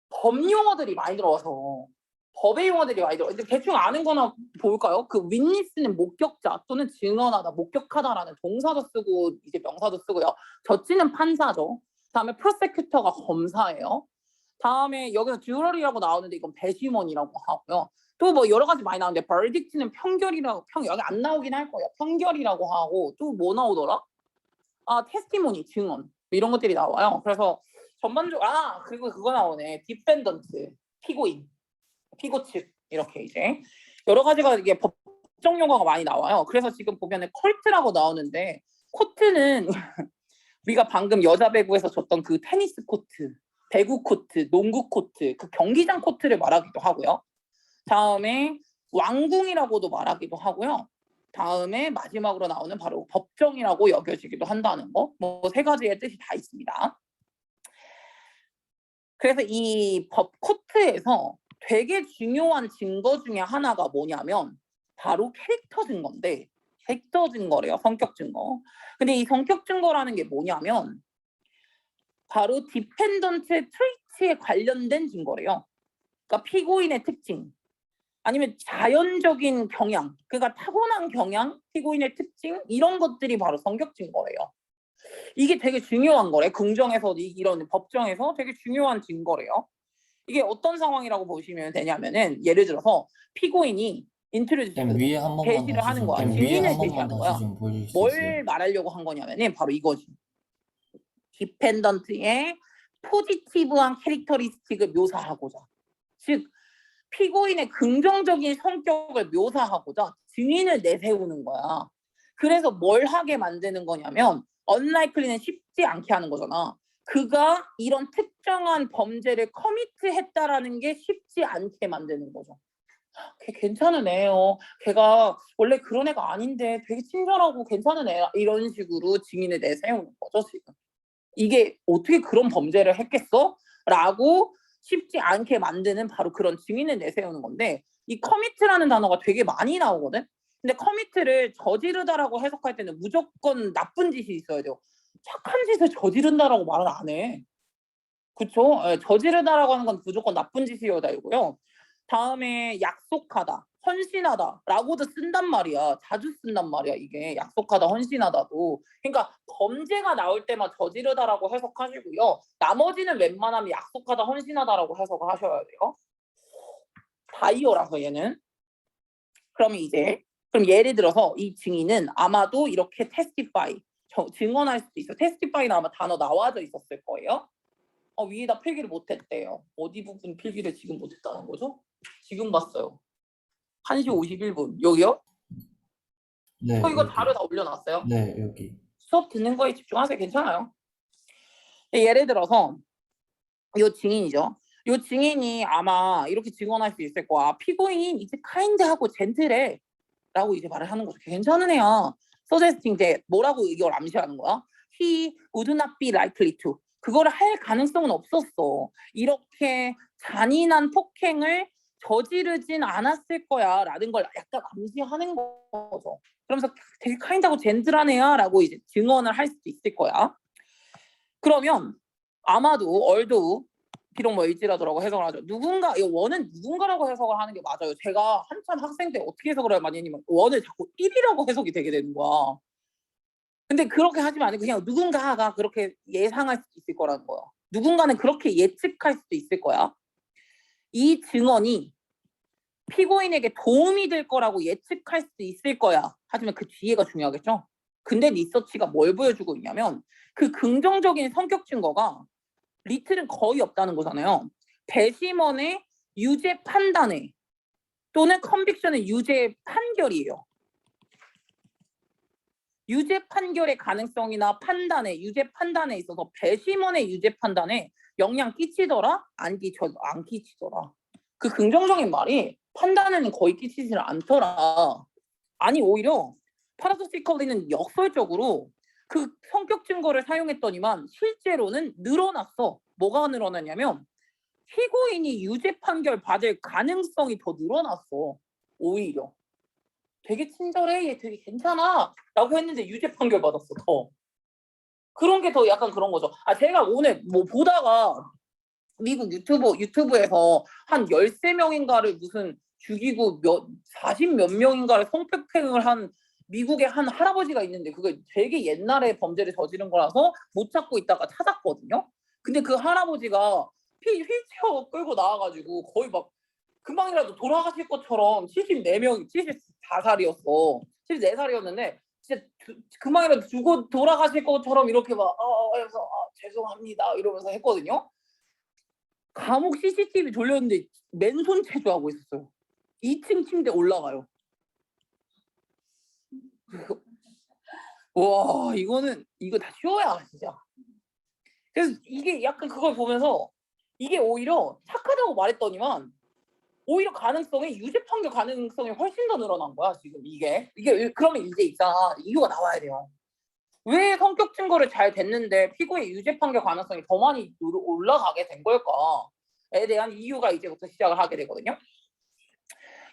법 용어들이 많이 들어와서 법의 용어들이 많이 들어. 근데 대충 아는 거나 볼까요? 그 윈니스는 목격자 또는 증언하다, 목격하다라는 동사도 쓰고 이제 명사도 쓰고요. 저지는 판사죠. 다음에 프로세큐터가 검사예요. 다음에 여기서 듀러리라고 나오는데 이건 배심원이라고 하고요. 또 뭐 여러 가지 많이 나오는데 버딕트는 판결이라고 여기 안 나오긴 할 거예요. 판결이라고 하고 또 뭐 나오더라? 테스티모니 증언 이런 것들이 나와요. 그래서 전반적으로 그리고 그거 나오네. 디펜던트 피고인. 피고 측 이렇게 이제 여러 가지가 이게 법정 용어가 많이 나와요. 그래서 지금 보면은 컬트라고 나오는데 코트는 우리가 방금 여자 배구에서 줬던 그 테니스 코트, 배구 코트, 농구 코트, 그 경기장 코트를 말하기도 하고요. 다음에 왕궁이라고도 말하기도 하고요. 다음에 마지막으로 나오는 바로 법정이라고 여겨지기도 한다는 거. 뭐 세 가지의 뜻이 다 있습니다. 그래서 이 법 코트에서 되게 중요한 증거 중에 하나가 뭐냐면 바로 캐릭터 증거인데, 캐릭터 증거래요. 성격 증거. 근데 이 성격 증거라는 게 뭐냐면 바로 디펜던트 트레이트에 관련된 증거래요. 그러니까 피고인의 특징 아니면 자연적인 경향, 그러니까 타고난 경향, 피고인의 특징 이런 것들이 바로 성격 증거래요. 이게 되게 중요한 거래. 궁정에서 이런 법정에서 되게 중요한 증거래요. 이게 어떤 상황이라고 보시면 되냐면은 예를 들어서 피고인이 인트로듀스 위에 한 번만 제시를 다시 하는 좀, 거야. 위에 증인을 한 번만 제시하는 다시 거야. 좀 보여줄 수 있어요? 뭘 말하려고 한 거냐면은 바로 이거지. 디펜던트의 포지티브한 캐릭터리스틱을 묘사하고자, 즉 피고인의 긍정적인 성격을 묘사하고자 증인을 내세우는 거야. 그래서 뭘 하게 만드는 거냐면 unlikely는 쉽지 않게 하는 거잖아. 그가 이런 특정한 범죄를 커미트했다라는 게 쉽지 않게 만드는 거죠. 걔 괜찮은 애예요. 걔가 원래 그런 애가 아닌데 되게 친절하고 괜찮은 애야. 이런 식으로 증인을 내세우는 거죠, 지금. 이게 어떻게 그런 범죄를 했겠어? 라고 쉽지 않게 만드는 바로 그런 증인을 내세우는 건데, 이 커미트라는 단어가 되게 많이 나오거든? 근데 커미트를 저지르다라고 해석할 때는 무조건 나쁜 짓이 있어야 돼요. 착한 짓을 저지른다라고 말은 안 해. 그쵸? 예, 저지르다라고 하는 건 무조건 나쁜 짓이어야 되고요. 다음에 약속하다, 헌신하다라고도 쓴단 말이야. 자주 쓴단 말이야. 이게 약속하다, 헌신하다도. 그러니까 범죄가 나올 때만 저지르다라고 해석하시고요. 나머지는 웬만하면 약속하다, 헌신하다라고 해석을 하셔야 돼요. 바이오라서 얘는. 그럼 예를 들어서 이 증인은 아마도 이렇게 테스티파이, 증언할 수도 있어. 테스티파이는 아마 단어 나와져 있었을 거예요. 위에다 필기를 못했대요. 어디 부분 필기를 지금 못했다는 거죠? 지금 봤어요. 1시 51분. 여기요? 네, 이거 여기. 자료 다 올려놨어요. 네, 여기. 수업 듣는 거에 집중하세요. 괜찮아요. 예를 들어서 이 증인이죠. 이 증인이 아마 이렇게 증언할 수 있을 거야. 피고인 이제 카인드하고 젠틀해 라고 이제 말을 하는 거죠. 괜찮은 애야. 서제스팅 때 뭐라고 이걸 암시하는 거야? He would not be likely to. 그거를 할 가능성은 없었어. 이렇게 잔인한 폭행을 저지르진 않았을 거야 라는 걸 약간 암시하는 거죠. 그러면서 되게 카인드하고 젠틀한 애야 라고 이제 증언을 할 수도 있을 거야. 그러면 아마도 얼도 비록 뭐 일지라도라고 해석을 하죠. 누군가, 이 원은 누군가라고 해석을 하는 게 맞아요. 제가 한참 학생 때 어떻게 해석을 많이 했냐면 원을 자꾸 1이라고 해석이 되게 되는 거야. 근데 그렇게 하지만 아니고 그냥 누군가가 그렇게 예상할 수도 있을 거라는 거야. 누군가는 그렇게 예측할 수도 있을 거야. 이 증언이 피고인에게 도움이 될 거라고 예측할 수도 있을 거야. 하지만 그 뒤에가 중요하겠죠. 근데 리서치가 뭘 보여주고 있냐면 그 긍정적인 성격 증거가 리틀은 거의 없다는 거잖아요. 배심원의 유죄 판단에 또는 컨빅션의 유죄 판결이에요. 유죄 판결의 가능성이나 유죄 판단에 있어서 배심원의 유죄 판단에 영향 끼치더라? 안 끼치더라. 그 긍정적인 말이 판단에는 거의 끼치지 않더라. 아니 오히려 파라도시컬리는 역설적으로 그 성격 증거를 사용했더니만 실제로는 늘어났어. 뭐가 늘어났냐면 피고인이 유죄 판결 받을 가능성이 더 늘어났어. 오히려. 되게 친절해, 얘 되게 괜찮아 라고 했는데 유죄 판결 받았어. 더. 그런 게 더 약간 그런 거죠. 제가 오늘 뭐 보다가 미국 유튜브에서 한 13명인가를 무슨 죽이고 40 몇 명인가를 성폭행을 한 미국의 한 할아버지가 있는데 그게 되게 옛날에 범죄를 저지른 거라서 못 찾고 있다가 찾았거든요. 근데 그 할아버지가 휠체어 끌고 나와가지고 거의 막 금방이라도 돌아가실 것처럼 74명, 74살이었어. 74살이었는데 진짜 금방이라도 죽고 돌아가실 것처럼 이렇게 막 해서 죄송합니다 이러면서 했거든요. 감옥 CCTV 돌렸는데 맨손 체조하고 있었어요. 2층 침대 올라가요. 와, 이거 다 쇼야 진짜. 그래서 이게 약간 그걸 보면서 이게 오히려 착하다고 말했더니만 오히려 가능성이 유죄 판결 가능성이 훨씬 더 늘어난 거야 지금 이게 그러면 이제 있잖아 이유가 나와야 돼요. 왜 성격 증거를 잘 댔는데 피고의 유죄 판결 가능성이 더 많이 올라가게 된 걸까에 대한 이유가 이제부터 시작을 하게 되거든요.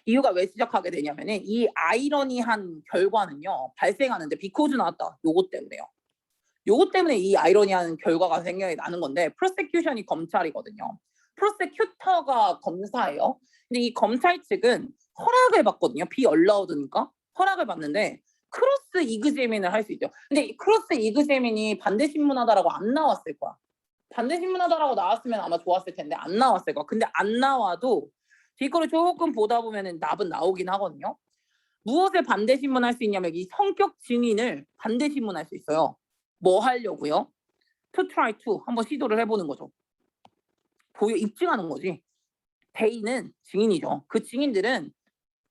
이유가 왜 시작하게 되냐면은 이 아이러니한 결과는요 발생하는데 비코즈 나왔다 요것 때문에요. 요것 때문에 이 아이러니한 결과가 생각이 나는 건데 프로세큐션이 검찰이거든요. 프로세큐터가 검사예요. 근데 이 검찰 측은 허락을 받거든요. 비얼라우드니까 허락을 받는데 크로스 이그제민을 할 수 있죠. 근데 이 크로스 이그제민이 반대 신문하다라고 안 나왔을 거야. 반대 신문하다라고 나왔으면 아마 좋았을 텐데 안 나왔을 거야. 근데 안 나와도 뒤거를 조금 보다 보면은 납은 나오긴 하거든요. 무엇을 반대 신문할 수 있냐면 이 성격 증인을 반대 신문할 수 있어요. 뭐 하려고요? To try to 한번 시도를 해보는 거죠. 입증하는 거지. 대인은 증인이죠. 그 증인들은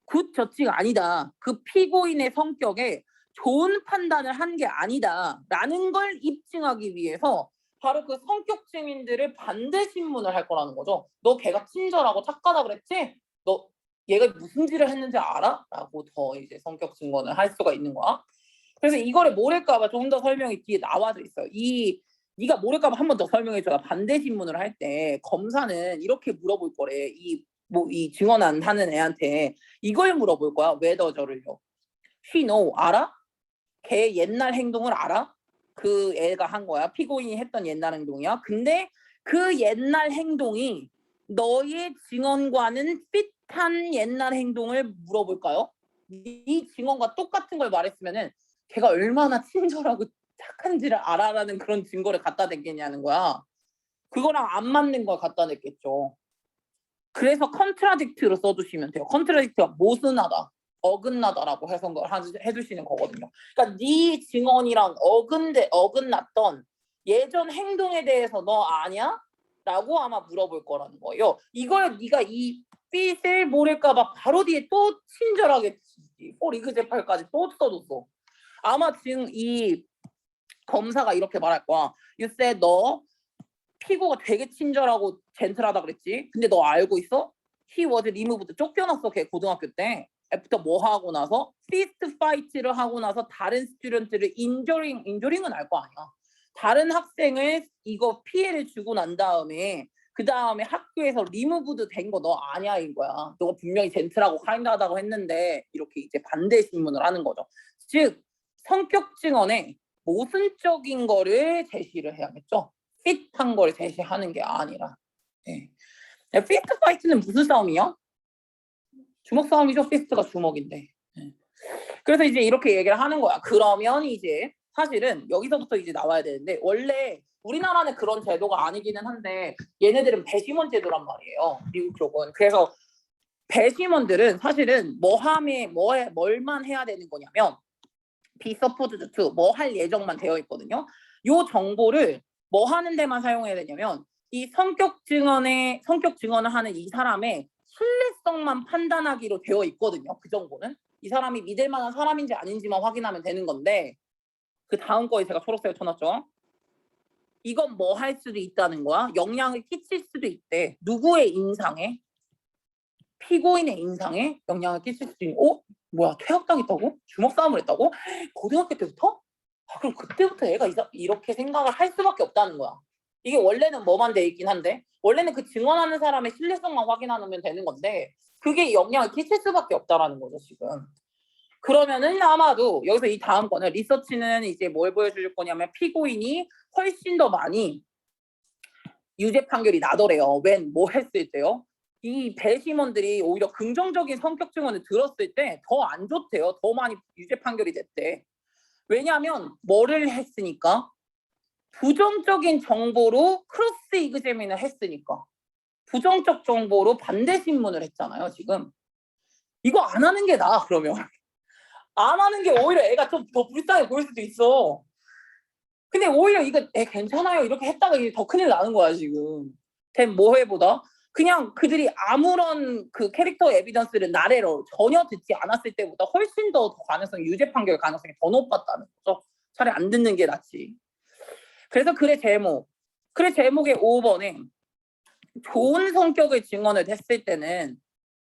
굿 저치가 아니다. 그 피고인의 성격에 좋은 판단을 한 게 아니다라는 걸 입증하기 위해서 바로 그 성격 증인들을 반대 신문을 할 거라는 거죠. 너 걔가 친절하고 착하다 그랬지? 너 얘가 무슨 짓을 했는지 알아? 라고 더 이제 성격 증언을 할 수가 있는 거야. 그래서 이거를 모를까봐 좀 더 설명이 뒤에 나와져 있어요. 네가 모를까봐 한 번 더 설명해줘야 반대 신문을 할 때 검사는 이렇게 물어볼 거래. 이 증언한 하는 애한테 이걸 물어볼 거야. whether 저를요. She know 알아? 걔 옛날 행동을 알아? 그 애가 한 거야. 피고인이 했던 옛날 행동이야. 근데 그 옛날 행동이 너의 증언과는 핏한 옛날 행동을 물어볼까요? 네 증언과 똑같은 걸 말했으면은 걔가 얼마나 친절하고 착한지를 알아라는 그런 증거를 갖다 댔겠냐는 거야. 그거랑 안 맞는 걸 갖다 냈겠죠. 그래서 컨트라딕트로 써주시면 돼요. 컨트라딕트가 모순하다, 어긋나다라고 해석을 해주시는 거거든요. 그러니까 네 증언이랑 어긋났던 예전 행동에 대해서 너 아냐? 라고 아마 물어볼 거라는 거예요. 이걸 네가 이 삐을 모를까봐 바로 뒤에 또 친절하게 리그제팔까지 또 써줬어. 아마 지금 이 검사가 이렇게 말할 거야. You said 너 피고가 되게 친절하고 젠틀하다 그랬지. 근데 너 알고 있어? He was removed. 쫓겨났어 걔 고등학교 때. 애프터 뭐 하고 나서 피스트 파이트를 하고 나서 다른 스튜던트를 인저링은 알 거 아니야. 다른 학생을 이거 피해를 주고 난 다음에 그 다음에 학교에서 리무브드 된 거 너 아냐 인 거야. 너가 분명히 젠틀하고 카인드하다고 했는데 이렇게 이제 반대 신문을 하는 거죠. 즉 성격 증언에 모순적인 거를 제시를 해야겠죠. 핏한 걸 제시하는 게 아니라. 네. 피스트 파이트는 무슨 싸움이야? 주먹 싸움이죠. 피스트가 주먹인데. 네. 그래서 이제 이렇게 얘기를 하는 거야. 그러면 이제 사실은 여기서부터 이제 나와야 되는데 원래 우리나라는 그런 제도가 아니기는 한데 얘네들은 배심원 제도란 말이에요. 미국 쪽은. 그래서 배심원들은 사실은 뭘만 해야 되는 거냐면 be supposed to 뭐 할 예정만 되어 있거든요. 요 정보를 뭐 하는 데만 사용해야 되냐면 이 성격 증언을 하는 이 사람의 신뢰성만 판단하기로 되어 있거든요. 그 정보는 이 사람이 믿을 만한 사람인지 아닌지만 확인하면 되는 건데 그 다음 거에 제가 초록색을 쳐놨죠. 이건 뭐 할 수도 있다는 거야. 영향을 끼칠 수도 있대. 누구의 인상에? 피고인의 인상에 영향을 끼칠 수도 있는. 뭐야 퇴학당했다고? 주먹 싸움을 했다고? 고등학교 때부터? 그럼 그때부터 애가 이렇게 생각을 할 수밖에 없다는 거야. 이게 원래는 뭐만 돼 있긴 한데 원래는 그 증언하는 사람의 신뢰성만 확인하면 되는 건데 그게 영향을 끼칠 수밖에 없다라는 거죠 지금. 그러면은 아마도 여기서 이 다음 거는 리서치는 이제 뭘 보여줄 거냐면 피고인이 훨씬 더 많이 유죄 판결이 나더래요. 뭐 했을 때요? 이 배심원들이 오히려 긍정적인 성격 증언을 들었을 때 더 안 좋대요. 더 많이 유죄 판결이 됐대. 왜냐하면 뭐를 했으니까? 부정적인 정보로 크로스 이그제민을 했으니까. 부정적 정보로 반대 신문을 했잖아요. 지금. 이거 안 하는 게 나아 그러면. 안 하는 게 오히려 애가 좀 더 불쌍해 보일 수도 있어. 근데 오히려 이거 애 괜찮아요 이렇게 했다가 이게 더 큰일 나는 거야 지금. 된 뭐해보다 그냥 그들이 아무런 그 캐릭터 에비던스를 나래로 전혀 듣지 않았을 때보다 훨씬 더 가능성이 유죄 판결 가능성이 더 높았다는 거죠. 차라리 안 듣는 게 낫지. 그래서 글의 제목의 5번에 좋은 성격의 증언을 했을 때는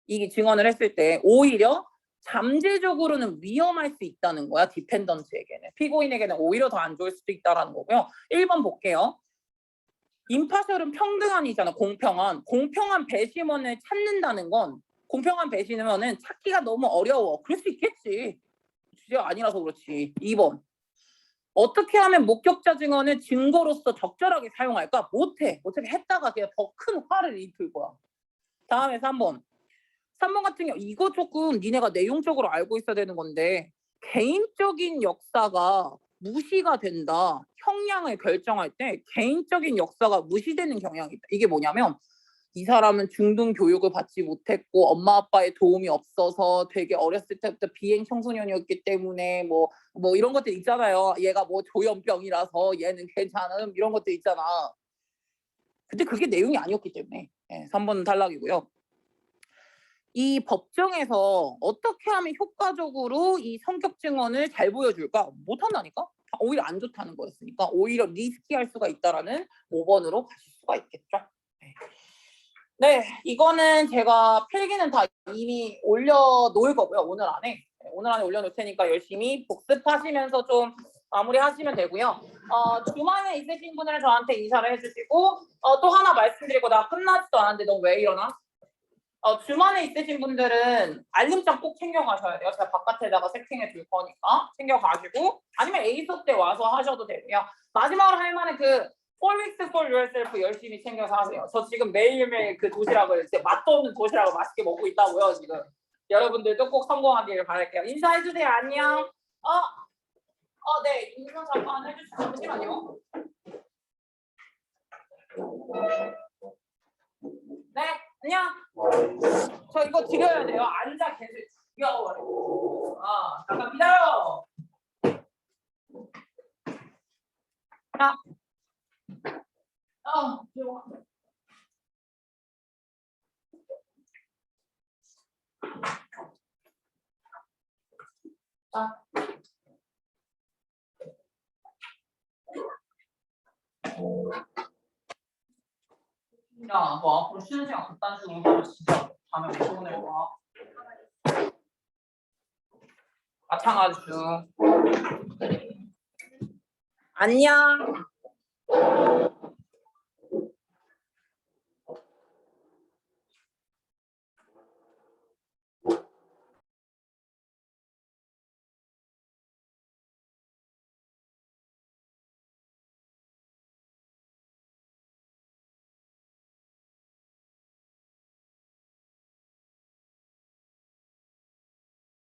이게 증언을 했을 때 오히려 잠재적으로는 위험할 수 있다는 거야. 디펜던트에게는. 피고인에게는 오히려 더 안 좋을 수도 있다는 거고요. 1번 볼게요. 임파셜은 평등한이잖아. 공평한 배심원을 찾는다는 건 공평한 배심원은 찾기가 너무 어려워. 그럴 수 있겠지. 주제가 아니라서 그렇지. 2번. 어떻게 하면 목격자 증언을 증거로서 적절하게 사용할까? 못해. 어차피 했다가 그냥 더 큰 화를 입힐 거야. 다음에 3번. 3번 같은 경우 이거 조금 니네가 내용적으로 알고 있어야 되는 건데 개인적인 역사가 무시가 된다. 형량을 결정할 때 개인적인 역사가 무시되는 경향이 있다. 이게 뭐냐면 이 사람은 중등 교육을 받지 못했고 엄마 아빠의 도움이 없어서 되게 어렸을 때부터 비행 청소년이었기 때문에 뭐 이런 것들 있잖아요. 얘가 뭐 조현병이라서 얘는 괜찮음 이런 것들 있잖아. 근데 그게 내용이 아니었기 때문에 3번은 탈락이고요. 이 법정에서 어떻게 하면 효과적으로 이 성격 증언을 잘 보여줄까? 못한다니까? 오히려 안 좋다는 거였으니까 오히려 리스키할 수가 있다라는 5번으로 가실 수가 있겠죠. 네, 이거는 제가 필기는 다 이미 올려놓을 거고요. 오늘 안에 올려놓을 테니까 열심히 복습하시면서 좀 마무리하시면 되고요. 주말에 있으신 분들은 저한테 인사를 해주시고 또 하나 말씀드리고 나 끝나지도 않았는데 너 왜 이러나? 주말에 있으신 분들은 알림장 꼭 챙겨가셔야 돼요. 제가 바깥에다가 세팅해 둘 거니까 챙겨가시고 아니면 에이소 때 와서 하셔도 되고요. 마지막으로 할 만한 그 4 weeks for yourself 열심히 챙겨서 하세요. 저 지금 매일매일 그 도시락을 진짜 맛도 없는 도시락을 맛있게 먹고 있다고요. 지금 여러분들도 꼭 성공하기를 바랄게요. 인사해주세요. 안녕. 네. 인사 잠깐 해주시죠. 잠시만요. 네. 안녕. 저 이거 드려야 돼요. 앉아 계세요. 죽여버려. 잠깐 기다려. 자. 들어와. 자. 야, 너 앞으로 쉬는 시간 그딴 식으로 하면 진짜 밤에 못 보낼 거야. 마찬가지죠. 안녕.